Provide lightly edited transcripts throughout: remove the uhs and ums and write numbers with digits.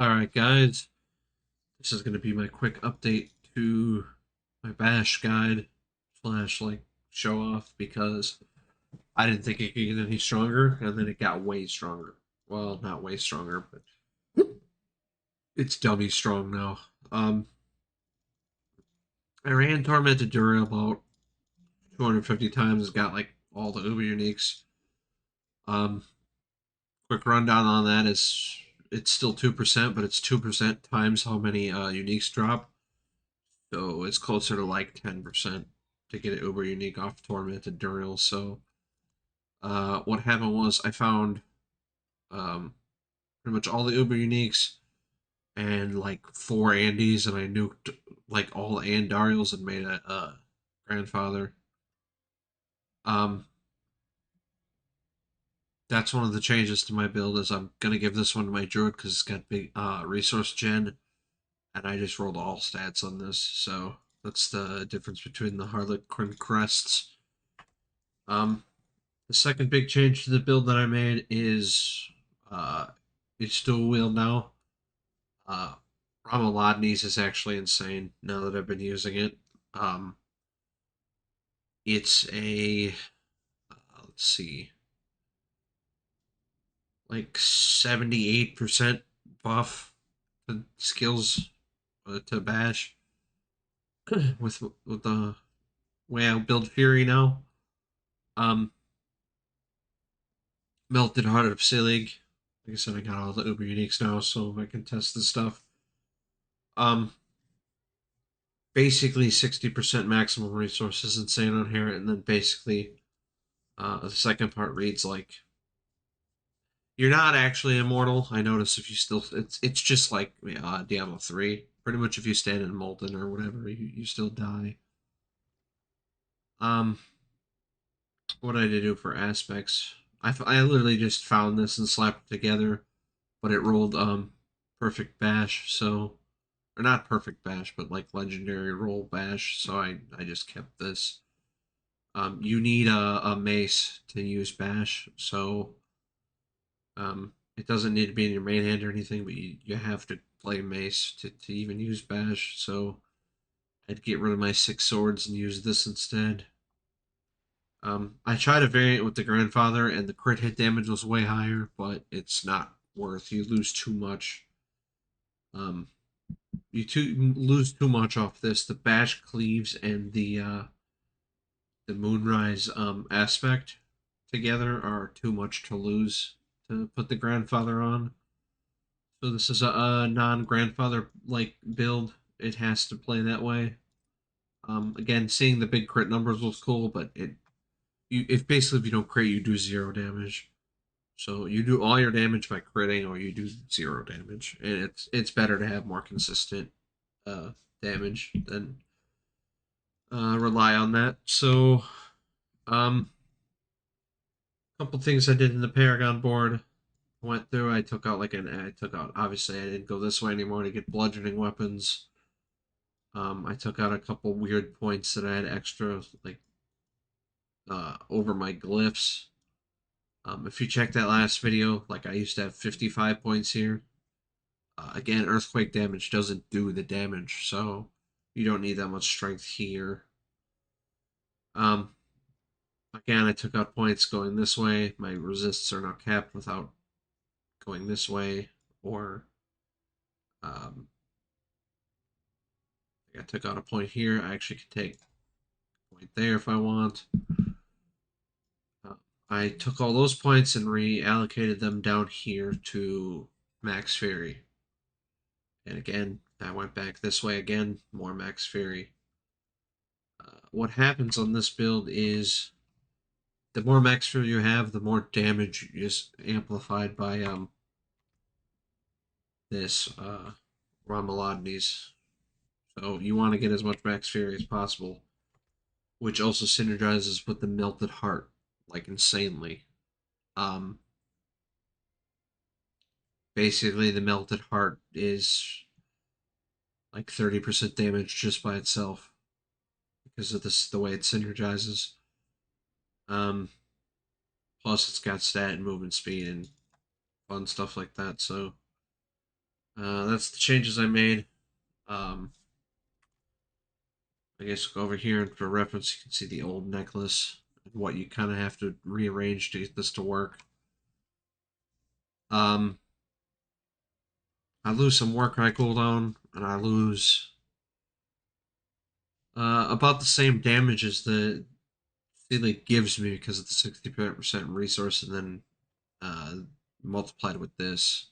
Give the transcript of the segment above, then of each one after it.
Alright guys, this is going to be my quick update to my bash guide slash like show off because I didn't think it could get any stronger and then it got way stronger. Well, not way stronger, but it's dummy strong now. I ran Tormented Duriel about 250 times, got like all the Uber uniques. Um, Quick rundown on that is it's still 2%, but it's 2% times how many uniques drop. So it's closer to like 10% to get an Uber unique off Tormented Duriel. So what happened was I found um, pretty much all the Uber uniques and like four Andes, and I nuked like all the Andariels and made a grandfather. Um, that's one of the changes to my build is I'm gonna give this one to my Druid because it's got big resource gen, and I just rolled all stats on this. So that's the difference between the Harlequin crests. Um, The second big change to the build that I made is uh, it's dual wield now. Uh, Ramalodnes is actually insane now that I've been using it. Um, it's a let's see, like 78% buff to skills to bash with the way I build Fury now. Um, Melted Heart of Silig. Like I said, I got all the Uber uniques now, so I can test this stuff. Um, Basically 60% maximum resources insane on here, and then basically the second part reads like you're not actually immortal. I notice if you still it's just like Diablo 3. Pretty much if you stand in molten or whatever, you still die. Um what did I do for aspects? I literally just found this and slapped it together, but it rolled perfect bash, so or not perfect bash, but like legendary roll bash, so I just kept this. You need a mace to use bash, so it doesn't need to be in your main hand or anything, but you have to play mace to even use bash. So I'd get rid of my six swords and use this instead. I tried a variant with the grandfather, and the crit hit damage was way higher, but it's not worth. You lose too much. Um, lose too much off this. The bash cleaves and the moonrise aspect together are too much to lose to put the grandfather on. So this is a non-grandfather like build. It has to play that way. Again, seeing the big crit numbers was cool, but if basically if you don't crit, you do zero damage. So you do all your damage by critting, or you do zero damage, and it's better to have more consistent uh, damage than rely on that. So um, a couple things I did in the Paragon board. Went through. I took out. Obviously, I didn't go this way anymore to get bludgeoning weapons. I took out a couple weird points that I had extra, like over my glyphs. If you check that last video, like I used to have 55 points here. Again, earthquake damage doesn't do the damage, so you don't need that much strength here. Um, Again, I took out points going this way. My resists are now capped without going this way, or um, I took out a point here. I actually could take a point there if I want. Uh, I took all those points and reallocated them down here to Max Fury. And again, I went back this way again, more Max Fury. What happens on this build is the more Max Fury you have, the more damage is amplified by this Ramalodnes. So you want to get as much Max Fury as possible, which also synergizes with the Melted Heart, like insanely. Um, Basically, the Melted Heart is like 30% damage just by itself because of this the way it synergizes. Um, Plus, it's got stat and movement speed and fun stuff like that. So That's the changes I made. Um, I guess go over here and for reference, you can see the old necklace and what you kind of have to rearrange to get this to work. Um, I lose some Warcry cooldown, and I lose about the same damage as the Sealy gives me because of the 60% resource, and then uh, multiplied with this.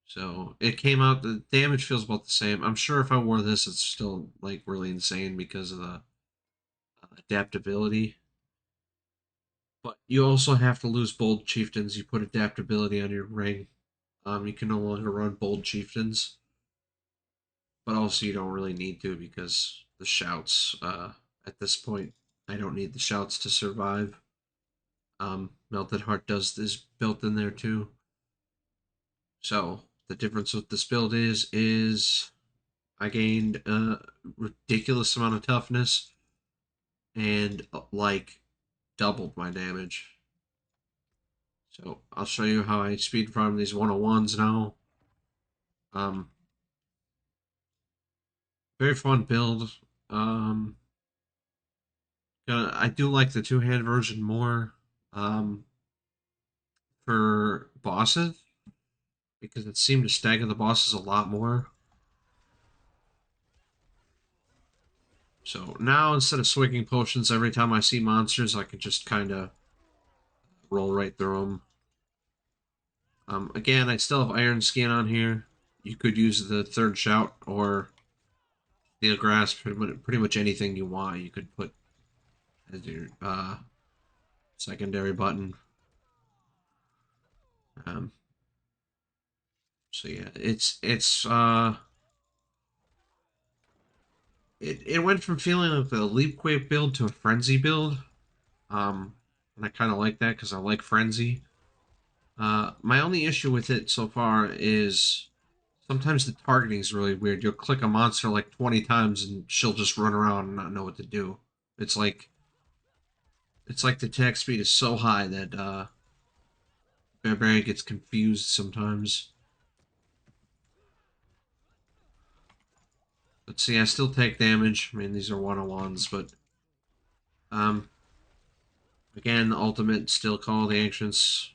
So it came out, the damage feels about the same. I'm sure if I wore this, it's still like really insane because of the adaptability. But you also have to lose bold chieftains. You put adaptability on your ring. You can no longer run bold chieftains, but also you don't really need to because the shouts. At this point, I don't need the shouts to survive. Melted Heart does is built in there too. So the difference with this build is I gained a ridiculous amount of toughness and like doubled my damage. So I'll show you how I speed farm these 101s now. Um, Very fun build. Um, I do like the two-hand version more for bosses because it seemed to stagger the bosses a lot more. So now instead of swigging potions every time I see monsters, I can just kind of roll right through them. Again, I still have Iron Skin on here. You could use the third shout or Steel Grasp, pretty much anything you want. You could put as your secondary button. Um, so yeah, it went from feeling like the Leap Quake build to a Frenzy build. And I kind of like that because I like Frenzy. My only issue with it so far is sometimes the targeting is really weird. You'll click a monster like 20 times and she'll just run around and not know what to do. It's like it's like the attack speed is so high that Barbarian gets confused sometimes. But see, I still take damage. I mean, these are one-on-ones, but um, again, ultimate still call the ancients.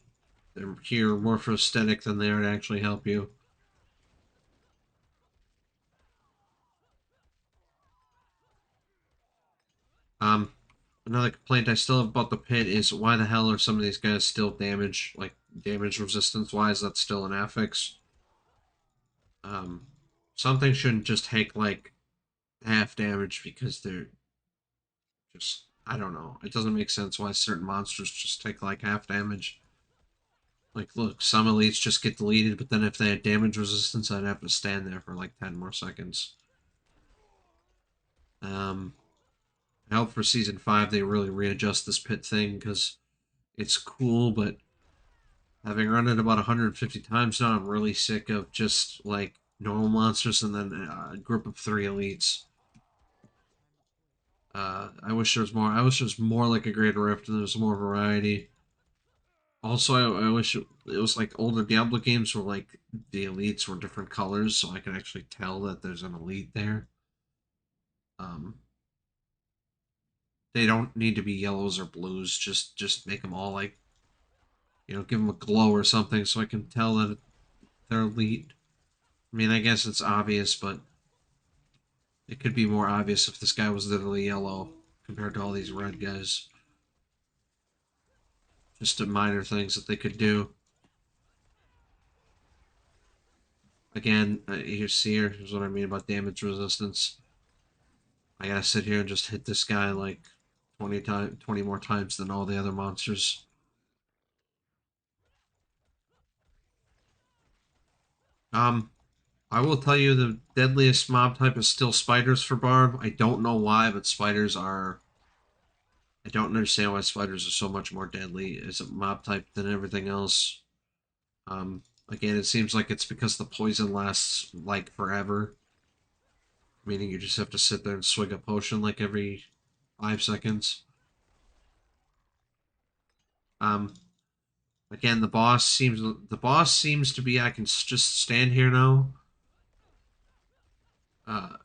They're here more for aesthetic than they are to actually help you. Um, Another complaint I still have about the pit is why the hell are some of these guys still damage, like damage resistance? Why is that still an affix? Um, Something shouldn't just take like half damage because they're just I don't know. It doesn't make sense why certain monsters just take like half damage. Like, look, some elites just get deleted, but then if they had damage resistance, I'd have to stand there for like 10 more seconds. Um, I hope for season 5 they really readjust this pit thing because it's cool, but having run it about 150 times now, I'm really sick of just like normal monsters and then a group of 3 elites. I wish there was more. I wish there was more like a Great Rift and there was more variety. Also, I wish it was like older Diablo games where like the elites were different colors, so I could actually tell that there's an elite there. Um, they don't need to be yellows or blues. Just make them all like give them a glow or something, so I can tell that they're elite. I mean, I guess it's obvious, but it could be more obvious if this guy was literally yellow compared to all these red guys. Just a minor things that they could do. Again, you see here's what I mean about damage resistance. I gotta sit here and just hit this guy like 20 more times than all the other monsters. Um, I will tell you the deadliest mob type is still spiders for Barb. I don't know why, but spiders are. I don't understand why spiders are so much more deadly as a mob type than everything else. Again, it seems like it's because the poison lasts like forever, meaning you just have to sit there and swig a potion like every 5 seconds. Um, Again, the boss seems to be I can just stand here now. Uh,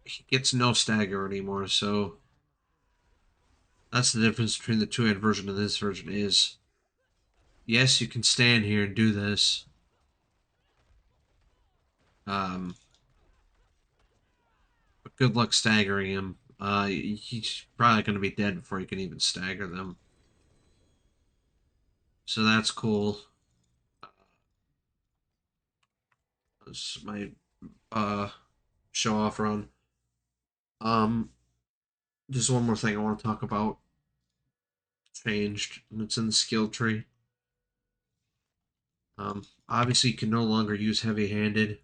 he gets no stagger anymore, so that's the difference between the two-hand version and this version is yes, you can stand here and do this. Um, but good luck staggering him. He's probably going to be dead before you can even stagger them. So that's cool. This is my uh, show off run. Um, just one more thing I want to talk about. Changed, and it's in the skill tree. Obviously, you can no longer use heavy-handed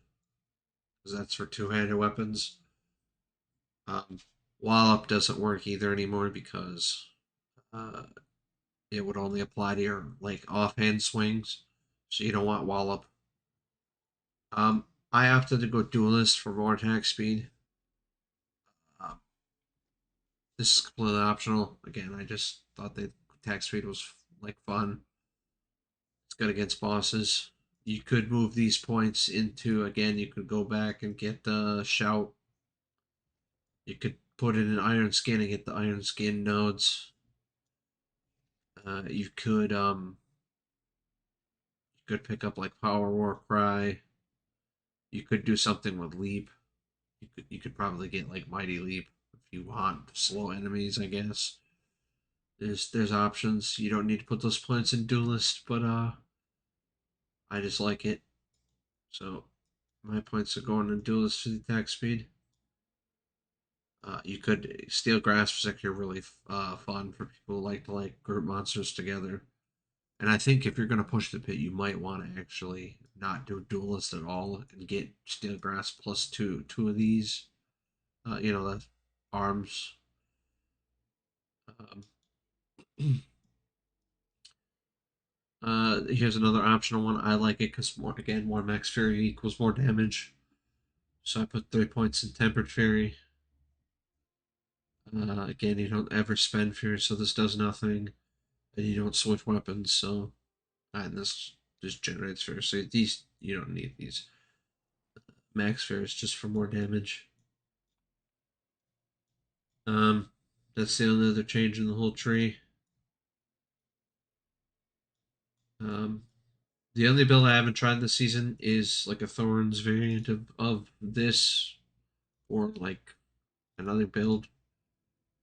because that's for two-handed weapons. Um, Wallop doesn't work either anymore because uh, it would only apply to your like offhand swings, so you don't want Wallop. I opted to go Duelist for more attack speed. Um, this is completely optional. Again, I just thought the attack speed was like fun. It's good against bosses. You could move these points into again. You could go back and get the shout. You could put in an iron skin and get the iron skin nodes. You could pick up like Power War Cry. You could do something with Leap. You could probably get like Mighty Leap if you want slow enemies. I guess there's options. You don't need to put those points in Duelist, but I just like it. So my points are going in Duelist for the attack speed. You could Steel Grasp is actually really fun for people who like to like group monsters together. And I think if you're going to push the pit, you might want to actually not do Duelist at all and get Steel Grasp plus two of these. The arms. Um, Here's another optional one. I like it because more max fury equals more damage. So I put 3 points in tempered fury. Again, you don't ever spend fury, so this does nothing, and you don't switch weapons. So and this just generates fury. So these you don't need these max furies just for more damage. Um, that's the only other change in the whole tree. Um, the only build I haven't tried this season is like a Thorns variant of this, or like another build,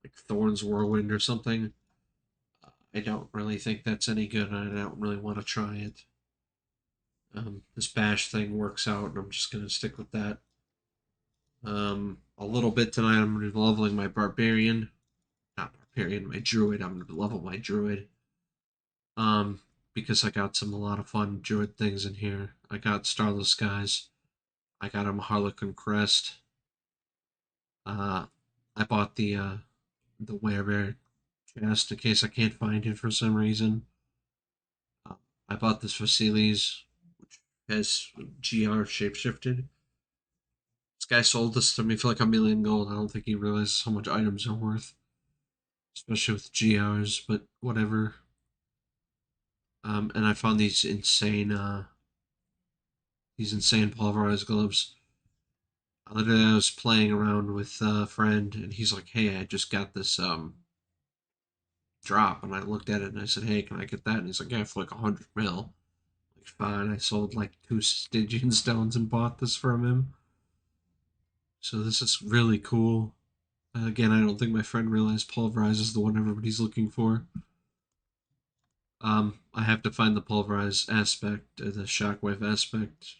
like Thorns Whirlwind or something. I don't really think that's any good. I don't really want to try it. This bash thing works out, and I'm just gonna stick with that. A little bit tonight. I'm gonna be leveling my barbarian, not barbarian, my druid. I'm gonna level my druid. Um, because I got a lot of fun druid things in here. I got Starless Skies. I got him a Harlequin Crest. Uh, I bought the werebear chest in case I can't find it for some reason. Uh, I bought this Vasilis, which has GR shapeshifted. This guy sold this to me for like 1,000,000 gold. I don't think he realizes how much items are worth, especially with GRs. But whatever. And I found these insane pulverized gloves. I was playing around with a friend, and he's like, "Hey, I just got this drop," and I looked at it and I said, "Hey, can I get that?" And he's like, "Yeah, for like 100 mil." Like, fine. I sold like two Stygian stones and bought this from him. So this is really cool. Again, I don't think my friend realized pulverize is the one everybody's looking for. I have to find the pulverize aspect, the shockwave aspect.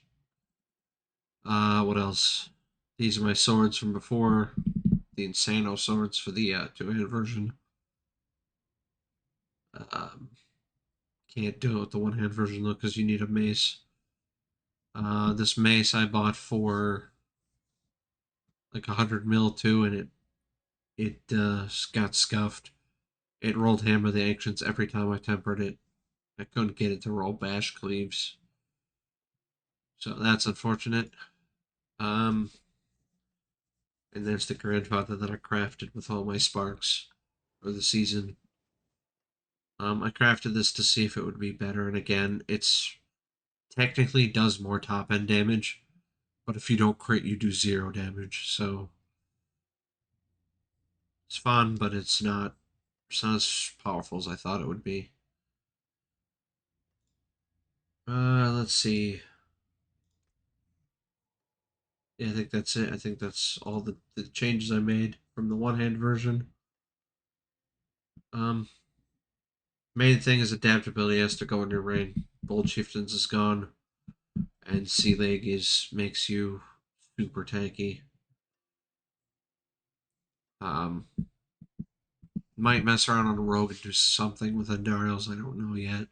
What else? These are my swords from before. The Insano swords for the two-handed version. Um, can't do it with the one-hand version though because you need a mace. This mace I bought for like 100 mil too, and it got scuffed. It rolled Hammer the Ancients every time I tempered it. I couldn't get it to roll Bash Cleaves, so that's unfortunate. Um, and there's the grandfather that I crafted with all my sparks for the season. I crafted this to see if it would be better, and again, it's technically does more top end damage, but if you don't crit, you do 0 damage. So it's fun, but it's not as powerful as I thought it would be. Let's see. Yeah, I think that's it. I think that's all the changes I made from the one hand version. Um, Main thing is adaptability has to go in your rain. Bold Chieftains is gone, and Sea Leg is makes you super tanky. Um, might mess around on a rogue and do something with the Duriels. I don't know yet.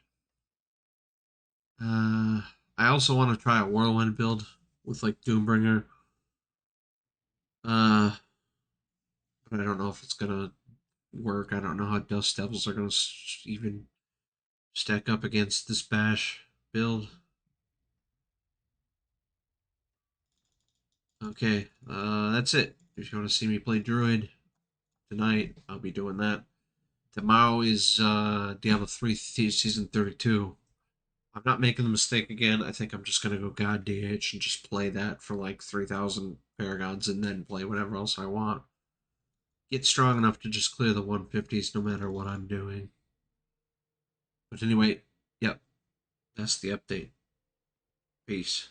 I also want to try a Whirlwind build with like Doombringer. Uh, but I don't know if it's gonna work. I don't know how Dust Devils are gonna even stack up against this Bash build. Okay, that's it. If you want to see me play Druid tonight, I'll be doing that. Tomorrow is Diablo 3 Season 32. I'm not making the mistake again. I think I'm just going to go God DH and just play that for like 3,000 Paragons and then play whatever else I want. Get strong enough to just clear the 150s no matter what I'm doing. But anyway, yep, that's the update. Peace.